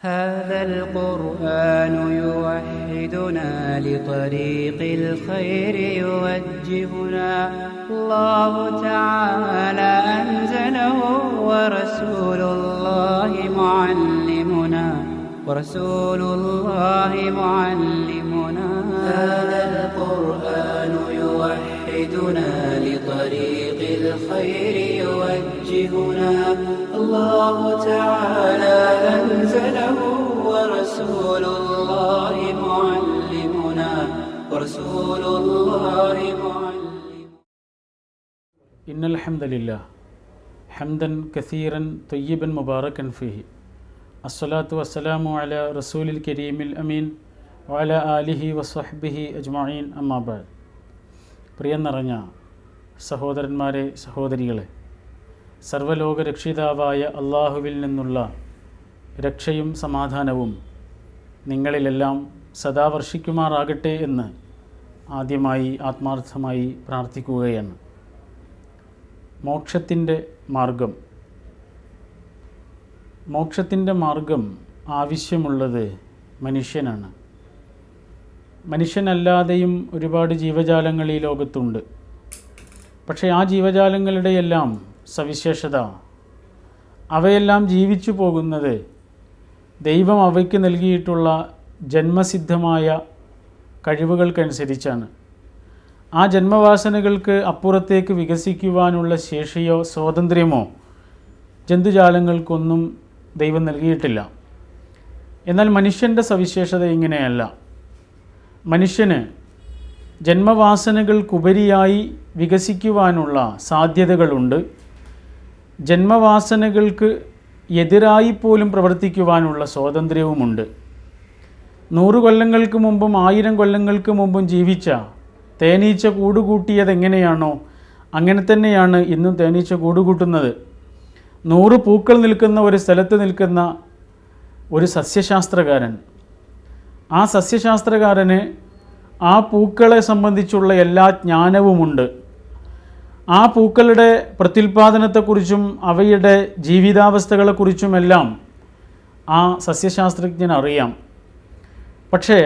هذا القرآن يوحدنا لطريق الخير يوجهنا الله تعالى أنزله ورسول الله معلمنا هذا القرآن يوحدنا لطريق الخير يوجهنا الله تعالى أنزله ورسول الله معلمنا إن الحمد لله حمدا كثيرا طيبا مباركا فيه الصلاة والسلام على رسول الكريم الأمين وعلى آله وصحبه أجمعين أما بعد. പ്രിയം നിറഞ്ഞ സഹോദരന്മാരെ, സഹോദരികളെ, സർവ്വലോക രക്ഷിതാവായ അള്ളാഹുവിൽ നിന്നുള്ള രക്ഷയും സമാധാനവും നിങ്ങളിലെല്ലാം സദാ വർഷിക്കുമാറാകട്ടെ എന്ന് ആദ്യമായി ആത്മാർത്ഥമായി പ്രാർത്ഥിക്കുകയാണ്. മോക്ഷത്തിൻ്റെ മാർഗം ആവശ്യമുള്ളത് മനുഷ്യനാണ്. മനുഷ്യനല്ലാതെയും ഒരുപാട് ജീവജാലങ്ങൾ ഈ ലോകത്തുണ്ട്. പക്ഷേ ആ ജീവജാലങ്ങളുടെയെല്ലാം സവിശേഷത, അവയെല്ലാം ജീവിച്ചു പോകുന്നത് ദൈവം അവയ്ക്ക് നൽകിയിട്ടുള്ള ജന്മസിദ്ധമായ കഴിവുകൾക്കനുസരിച്ചാണ്. ആ ജന്മവാസനകൾക്ക് അപ്പുറത്തേക്ക് വികസിക്കുവാനുള്ള ശേഷിയോ സ്വാതന്ത്ര്യമോ ജന്തുജാലങ്ങൾക്കൊന്നും ദൈവം നൽകിയിട്ടില്ല. എന്നാൽ മനുഷ്യൻ്റെ സവിശേഷത ഇങ്ങനെയല്ല. മനുഷ്യന് ജന്മവാസനകൾക്കുപരിയായി വികസിക്കുവാനുള്ള സാധ്യതകളുണ്ട്. ജന്മവാസനകൾക്ക് എതിരായി പോലും പ്രവർത്തിക്കുവാനുള്ള സ്വാതന്ത്ര്യവുമുണ്ട്. 100 കൊല്ലങ്ങൾക്ക് മുമ്പും 1000 കൊല്ലങ്ങൾക്ക് മുമ്പും ജീവിച്ച തേനീച്ച കൂടുകൂട്ടിയതെങ്ങനെയാണോ അങ്ങനെ തന്നെയാണ് ഇന്നും തേനീച്ച കൂടുകൂട്ടുന്നത്. 100 പൂക്കൾ നിൽക്കുന്ന ഒരു സ്ഥലത്ത് നിൽക്കുന്ന ഒരു സസ്യശാസ്ത്രകാരൻ, ആ സസ്യശാസ്ത്രകാരന് ആ പൂക്കളെ സംബന്ധിച്ചുള്ള എല്ലാ ജ്ഞാനവുമുണ്ട്. ആ പൂക്കളുടെ പ്രത്യുൽപാദനത്തെക്കുറിച്ചും അവയുടെ ജീവിതാവസ്ഥകളെക്കുറിച്ചുമെല്ലാം ആ സസ്യശാസ്ത്രജ്ഞന് അറിയാം. പക്ഷേ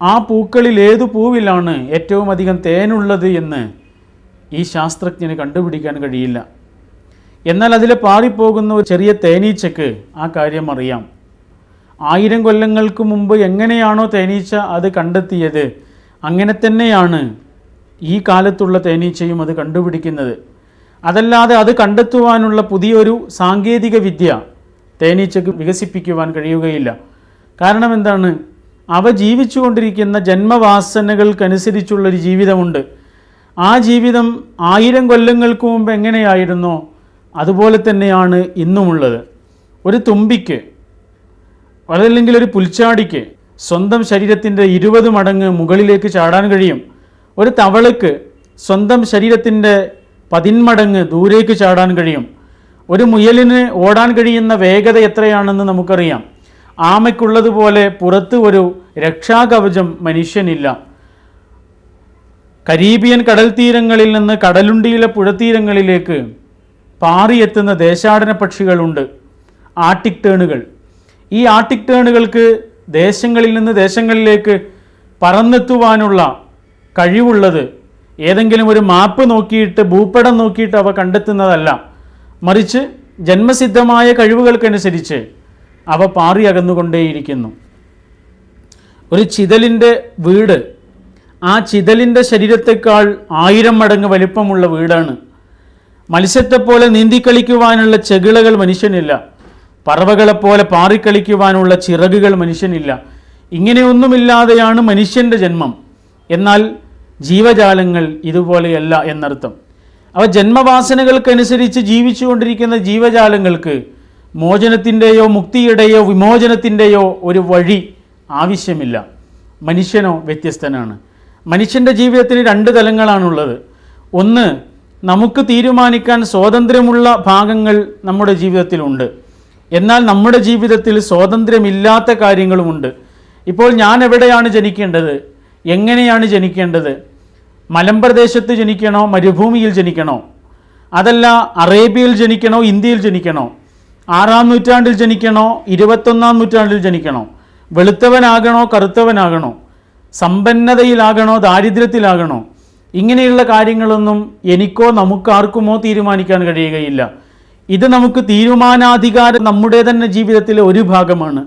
ആ പൂക്കളിൽ ഏതു പൂവിലാണ് ഏറ്റവും അധികം തേനുള്ളത് എന്ന് ഈ ശാസ്ത്രജ്ഞന് കണ്ടുപിടിക്കാൻ കഴിയില്ല. എന്നാൽ അതിൽ പാറിപ്പോകുന്ന ഒരു ചെറിയ തേനീച്ചയ്ക്ക് ആ കാര്യം അറിയാം. 1000 കൊല്ലങ്ങൾക്ക് മുമ്പ് എങ്ങനെയാണോ തേനീച്ച അത് കണ്ടെത്തിയത്, അങ്ങനെ തന്നെയാണ് ഈ കാലത്തുള്ള തേനീച്ചയും അത് കണ്ടുപിടിക്കുന്നത്. അതല്ലാതെ അത് കണ്ടെത്തുവാനുള്ള പുതിയൊരു സാങ്കേതിക വിദ്യ തേനീച്ചയ്ക്ക് വികസിപ്പിക്കുവാൻ കഴിയുകയില്ല. കാരണം എന്താണ്? അവ ജീവിച്ചു കൊണ്ടിരിക്കുന്ന ജന്മവാസനകൾക്കനുസരിച്ചുള്ളൊരു ജീവിതമുണ്ട്. ആ ജീവിതം 1000 കൊല്ലങ്ങൾക്ക് മുമ്പ് എങ്ങനെയായിരുന്നോ അതുപോലെ തന്നെയാണ് ഇന്നുമുള്ളത്. ഒരു തുമ്പിക്ക്, അതല്ലെങ്കിൽ ഒരു പുൽച്ചാടിക്ക് സ്വന്തം ശരീരത്തിൻ്റെ 20 മടങ്ങ് മുകളിലേക്ക് ചാടാൻ കഴിയും. ഒരു തവളയ്ക്ക് സ്വന്തം ശരീരത്തിൻ്റെ 10 മടങ്ങ് ദൂരേക്ക് ചാടാൻ കഴിയും. ഒരു മുയലിന് ഓടാൻ കഴിയുന്ന വേഗത എത്രയാണെന്ന് നമുക്കറിയാം. ആമയ്ക്കുള്ളതുപോലെ പുറത്ത് ഒരു രക്ഷാകവചം മനുഷ്യനില്ല. കരീബിയൻ കടൽ തീരങ്ങളിൽ നിന്ന് കടലുണ്ടിയിലെ പുഴത്തീരങ്ങളിലേക്ക് പാറിയെത്തുന്ന ദേശാടന പക്ഷികളുണ്ട്, ആർട്ടിക് ടേണുകൾ. ഈ ആർട്ടിക് ടേണുകൾക്ക് ദേശങ്ങളിൽ നിന്ന് ദേശങ്ങളിലേക്ക് പറന്നെത്തുവാനുള്ള കഴിവുള്ളത് ഏതെങ്കിലും ഒരു മാപ്പ് നോക്കിയിട്ട്, ഭൂപടം നോക്കിയിട്ട് അവ കണ്ടെത്തുന്നതല്ല. മറിച്ച് ജന്മസിദ്ധമായ കഴിവുകൾക്കനുസരിച്ച് അവ പാറി അകന്നുകൊണ്ടേയിരിക്കുന്നു. ഒരു ചിതലിൻ്റെ വീട് ആ ചിതലിൻ്റെ ശരീരത്തെക്കാൾ 1000 മടങ്ങ് വലിപ്പമുള്ള വീടാണ്. മത്സ്യത്തെപ്പോലെ നീന്തിക്കളിക്കുവാനുള്ള ചെകിളകൾ മനുഷ്യനില്ല. പറവകളെപ്പോലെ പാറിക്കളിക്കുവാനുള്ള ചിറകുകൾ മനുഷ്യനില്ല. ഇങ്ങനെയൊന്നുമില്ലാതെയാണ് മനുഷ്യൻ്റെ ജന്മം. എന്നാൽ ജീവജാലങ്ങൾ ഇതുപോലെയല്ല എന്നർത്ഥം. അവ ജന്മവാസനകൾക്കനുസരിച്ച് ജീവിച്ചുകൊണ്ടിരിക്കുന്ന ജീവജാലങ്ങൾക്ക് മോചനത്തിൻ്റെയോ മുക്തിയുടെയോ വിമോചനത്തിൻ്റെയോ ഒരു വഴി ആവശ്യമില്ല. മനുഷ്യനോ വ്യത്യസ്തനാണ്. മനുഷ്യൻ്റെ ജീവിതത്തിന് 2 തലങ്ങളാണുള്ളത്. ഒന്ന്, നമുക്ക് തീരുമാനിക്കാൻ സ്വാതന്ത്ര്യമുള്ള ഭാഗങ്ങൾ നമ്മുടെ ജീവിതത്തിലുണ്ട്. എന്നാൽ നമ്മുടെ ജീവിതത്തിൽ സ്വാതന്ത്ര്യമില്ലാത്ത കാര്യങ്ങളുമുണ്ട്. ഇപ്പോൾ ഞാൻ എവിടെയാണ് ജനിക്കേണ്ടത്, എങ്ങനെയാണ് ജനിക്കേണ്ടത്? മലമ്പ്രദേശത്ത് ജനിക്കണോ, മരുഭൂമിയിൽ ജനിക്കണോ? അതല്ല അറേബ്യയിൽ ജനിക്കണോ, ഇന്ത്യയിൽ ജനിക്കണോ? 6-ാം നൂറ്റാണ്ടിൽ ജനിക്കണോ 21-ാം നൂറ്റാണ്ടിൽ ജനിക്കണോ, വെളുത്തവനാകണോ കറുത്തവനാകണോ, സമ്പന്നതയിലാകണോ ദാരിദ്ര്യത്തിലാകണോ, ഇങ്ങനെയുള്ള കാര്യങ്ങളൊന്നും എനിക്കോ നമുക്കാർക്കുമോ തീരുമാനിക്കാൻ കഴിയുകയില്ല. ഇത് നമുക്ക് തീരുമാനാധികാരം നമ്മുടെ തന്നെ ജീവിതത്തിലെ ഒരു ഭാഗമാണ്.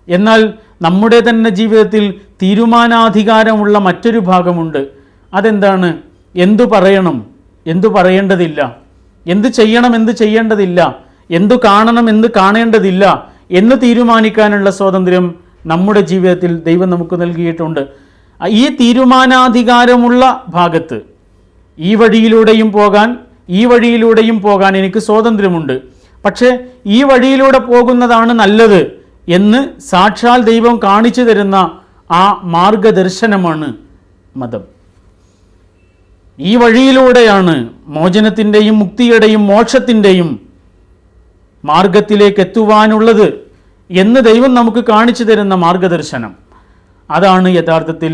എന്നാൽ നമ്മുടെ തന്നെ ജീവിതത്തിൽ തീരുമാനാധികാരമുള്ള മറ്റൊരു ഭാഗമുണ്ട്. അതെന്താണ്? എന്തു പറയണം, എന്തു പറയേണ്ടതില്ല, എന്ത് ചെയ്യണം, എന്ത് ചെയ്യേണ്ടതില്ല, എന്തു കാണണം, എന്ത് കാണേണ്ടതില്ല എന്ന് തീരുമാനിക്കാനുള്ള സ്വാതന്ത്ര്യം നമ്മുടെ ജീവിതത്തിൽ ദൈവം നമുക്ക് നൽകിയിട്ടുണ്ട്. ഈ തീരുമാനാധികാരമുള്ള ഭാഗത്ത് ഈ വഴിയിലൂടെയും പോകാൻ എനിക്ക് സ്വാതന്ത്ര്യമുണ്ട്. പക്ഷേ ഈ വഴിയിലൂടെ പോകുന്നതാണ് നല്ലത് എന്ന് സാക്ഷാൽ ദൈവം കാണിച്ചു തരുന്ന ആ മാർഗദർശനമാണ് മതം. ഈ വഴിയിലൂടെയാണ് മോചനത്തിൻ്റെയും മുക്തിയുടെയും മോക്ഷത്തിൻ്റെയും മാർഗത്തിലേക്ക് എത്തുവാനുള്ളത് എന്ന് ദൈവം നമുക്ക് കാണിച്ചു തരുന്ന മാർഗദർശനം. അതാണ് യഥാർത്ഥത്തിൽ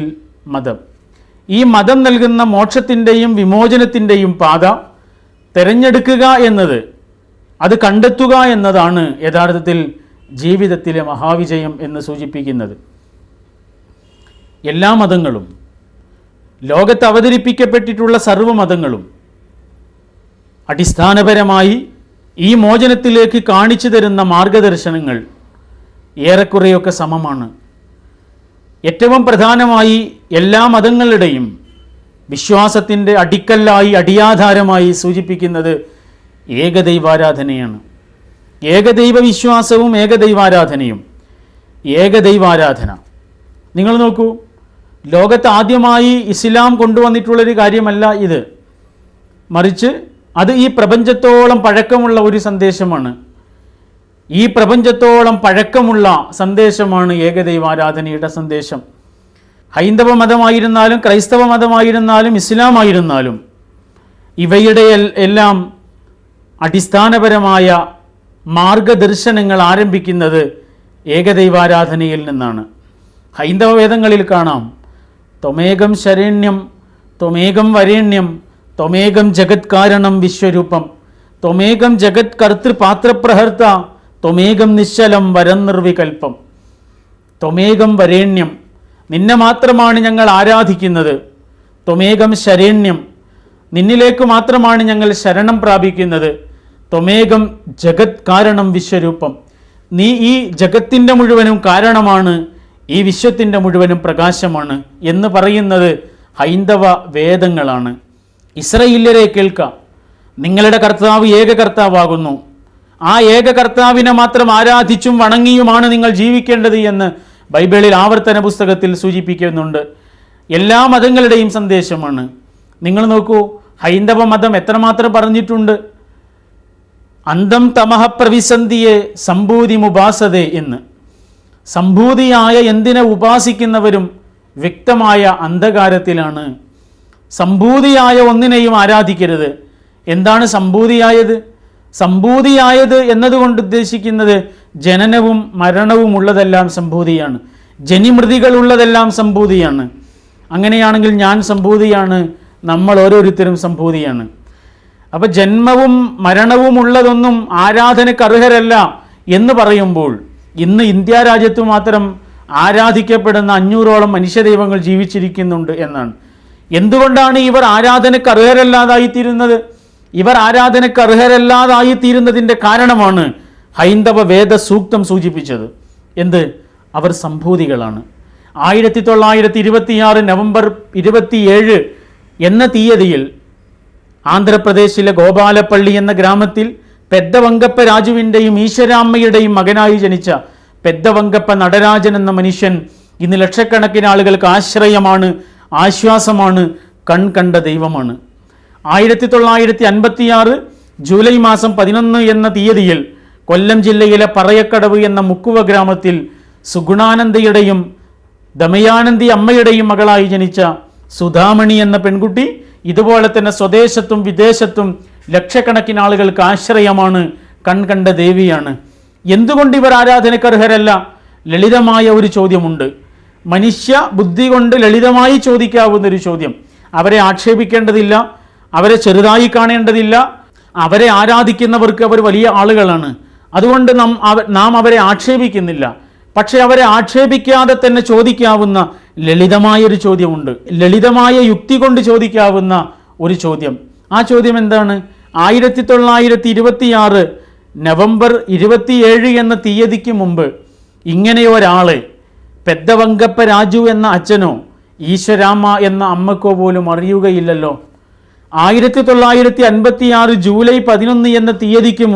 മതം. ഈ മതം നൽകുന്ന മോക്ഷത്തിൻ്റെയും വിമോചനത്തിൻ്റെയും പാത തിരഞ്ഞെടുക്കുക എന്നത്, അത് കണ്ടെത്തുക എന്നതാണ് യഥാർത്ഥത്തിൽ ജീവിതത്തിലെ മഹാവിജയം എന്ന് സൂചിപ്പിക്കുന്നത്. എല്ലാ മതങ്ങളും, ലോകത്ത് അവതരിപ്പിക്കപ്പെട്ടിട്ടുള്ള സർവ്വമതങ്ങളും അടിസ്ഥാനപരമായി ഈ മോചനത്തിലേക്ക് കാണിച്ചു തരുന്ന മാർഗദർശനങ്ങൾ ഏറെക്കുറെയൊക്കെ സമമാണ്. ഏറ്റവും പ്രധാനമായി എല്ലാ മതങ്ങളുടെയും വിശ്വാസത്തിൻ്റെ അടിക്കല്ലായി, അടിയാധാരമായി സൂചിപ്പിക്കുന്നത് ഏകദൈവാരാധനയാണ്. ഏകദൈവ വിശ്വാസവും ഏകദൈവാരാധനയും. ഏകദൈവാരാധന നിങ്ങൾ നോക്കൂ, ലോകത്ത് ആദ്യമായി ഇസ്ലാം കൊണ്ടുവന്നിട്ടുള്ളൊരു കാര്യമല്ല ഇത്, മറിച്ച് അത് ഈ പ്രപഞ്ചത്തോളം പഴക്കമുള്ള ഒരു സന്ദേശമാണ്. ഈ പ്രപഞ്ചത്തോളം പഴക്കമുള്ള സന്ദേശമാണ് ഏകദൈവാരാധനയുടെ സന്ദേശം. ഹൈന്ദവ മതമായിരുന്നാലും ക്രൈസ്തവ മതമായിരുന്നാലും ഇസ്ലാം ആയിരുന്നാലും ഇവയുടെ എല്ലാം അടിസ്ഥാനപരമായ മാർഗദർശനങ്ങൾ ആരംഭിക്കുന്നത് ഏകദൈവാരാധനയിൽ നിന്നാണ്. ഹൈന്ദവ വേദങ്ങളിൽ കാണാം, ത്വമേകം ശരണ്യം ത്വമേകം വരേണ്യം ത്വമേകം ജഗത് കാരണം വിശ്വരൂപം ത്വമേകം ജഗത് കർത്തൃപാത്രപ്രഹർത്ത ത്വമേകം നിശ്ചലം വരം നിർവികൽപ്പം. ത്വമേകം വരേണ്യം, നിന്നെ മാത്രമാണ് ഞങ്ങൾ ആരാധിക്കുന്നത്. ത്വമേകം ശരണ്യം, നിന്നിലേക്ക് മാത്രമാണ് ഞങ്ങൾ ശരണം പ്രാപിക്കുന്നത്. ത്വമേകം ജഗത് കാരണം വിശ്വരൂപം, നീ ഈ ജഗത്തിൻ്റെ മുഴുവനും കാരണമാണ്, ഈ വിശ്വത്തിൻ്റെ മുഴുവനും പ്രകാശമാണ് എന്ന് പറയുന്നത് ഹൈന്ദവ വേദങ്ങളാണ്. ഇസ്രായേല്യരെ കേൾക്കാം, നിങ്ങളുടെ കർത്താവ് ഏക കർത്താവാകുന്നു, ആ ഏക കർത്താവിനെ മാത്രം ആരാധിച്ചും വണങ്ങിയുമാണ് നിങ്ങൾ ജീവിക്കേണ്ടത് എന്ന് ബൈബിളിൽ ആവർത്തന പുസ്തകത്തിൽ സൂചിപ്പിക്കുന്നുണ്ട്. എല്ലാ മതങ്ങളുടെയും സന്ദേശമാണ്. നിങ്ങൾ നോക്കൂ, ഹൈന്ദവ മതം എത്രമാത്രം പറഞ്ഞിട്ടുണ്ട്, അന്തം തമഹ പ്രവിസന്ധിയെ സംഭൂതി മുപാസതേ എന്ന്. സംഭൂതിയായ എന്തിനെ ഉപാസിക്കുന്നവരും വ്യക്തമായ അന്ധകാരത്തിലാണ്. സംഭൂതിയായ ഒന്നിനെയും ആരാധിക്കരുത്. എന്താണ് സംഭൂതിയായത്? സംഭൂതിയായത് എന്നതുകൊണ്ട് ഉദ്ദേശിക്കുന്നത് ജനനവും മരണവും ഉള്ളതെല്ലാം സംഭൂതിയാണ്, ജനിമൃതികൾ ഉള്ളതെല്ലാം സംഭൂതിയാണ്. അങ്ങനെയാണെങ്കിൽ ഞാൻ സംഭൂതിയാണ്, നമ്മൾ ഓരോരുത്തരും സംഭൂതിയാണ്. അപ്പം ജന്മവും മരണവും ഉള്ളതൊന്നും ആരാധനയ്ക്ക് അർഹരല്ല എന്ന് പറയുമ്പോൾ ഇന്ന് ഇന്ത്യ രാജ്യത്ത് മാത്രം ആരാധിക്കപ്പെടുന്ന 500ഓളം മനുഷ്യദൈവങ്ങൾ ജീവിച്ചിരിക്കുന്നുണ്ട് എന്നാണ്. എന്തുകൊണ്ടാണ് ഇവർ ആരാധനയ്ക്ക് അർഹരല്ലാതായിത്തീരുന്നത്? ഇവർ ആരാധനയ്ക്ക് അർഹരല്ലാതായിത്തീരുന്നതിൻ്റെ കാരണമാണ് ഹൈന്ദവ വേദ സൂക്തം സൂചിപ്പിച്ചത്. എന്ത്? അവർ സംഭൂതികളാണ്. 1926 നവംബർ 27 എന്ന തീയതിയിൽ ആന്ധ്രാപ്രദേശിലെ ഗോപാലപ്പള്ളി എന്ന ഗ്രാമത്തിൽ പെദ്ദവങ്കപ്പ രാജുവിൻ്റെയും ഈശ്വരാമ്മയുടെയും മകനായി ജനിച്ച പെദ്ദവങ്കപ്പ നടരാജൻ എന്ന മനുഷ്യൻ ഇന്ന് ലക്ഷക്കണക്കിന് ആളുകൾക്ക് ആശ്രയമാണ്, ആശ്വാസമാണ്, കൺകണ്ട ദൈവമാണ്. 1956 ജൂലൈ മാസം 11 എന്ന തീയതിയിൽ കൊല്ലം ജില്ലയിലെ പറയക്കടവ് എന്ന മുക്കുവ ഗ്രാമത്തിൽ സുഗുണാനന്ദയുടെയും ദമയാനന്ദി അമ്മയുടെയും മകളായി ജനിച്ച സുധാമണി എന്ന പെൺകുട്ടി ഇതുപോലെ തന്നെ സ്വദേശത്തും വിദേശത്തും ലക്ഷക്കണക്കിന് ആളുകൾക്ക് ആശ്രയമാണ്, കൺകണ്ട ദേവിയാണ്. എന്തുകൊണ്ട് ഇവർ ആരാധനക്കർഹരല്ല? ലളിതമായ ഒരു ചോദ്യമുണ്ട്, മനുഷ്യ ബുദ്ധി കൊണ്ട് ലളിതമായി ചോദിക്കാവുന്നൊരു ചോദ്യം. അവരെ ആക്ഷേപിക്കേണ്ടതില്ല, അവരെ ചെറുതായി കാണേണ്ടതില്ല. അവരെ ആരാധിക്കുന്നവർക്ക് അവർ വലിയ ആളുകളാണ്, അതുകൊണ്ട് നാം അവരെ ആക്ഷേപിക്കുന്നില്ല. പക്ഷെ അവരെ ആക്ഷേപിക്കാതെ തന്നെ ചോദിക്കാവുന്ന ലളിതമായൊരു ചോദ്യമുണ്ട്, ലളിതമായ യുക്തി കൊണ്ട് ചോദിക്കാവുന്ന ഒരു ചോദ്യം. ആ ചോദ്യം എന്താണ്? 1926 നവംബർ 27 എന്ന തീയതിക്ക് മുമ്പ് ഇങ്ങനെയൊരാളെ പെദ്ദവങ്കപ്പ രാജു എന്ന അച്ഛനോ ഈശ്വരാമ്മ എന്ന അമ്മക്കോ പോലും അറിയുകയില്ലല്ലോ. 1956 ജൂലൈ 11 എന്ന തീയതിക്ക്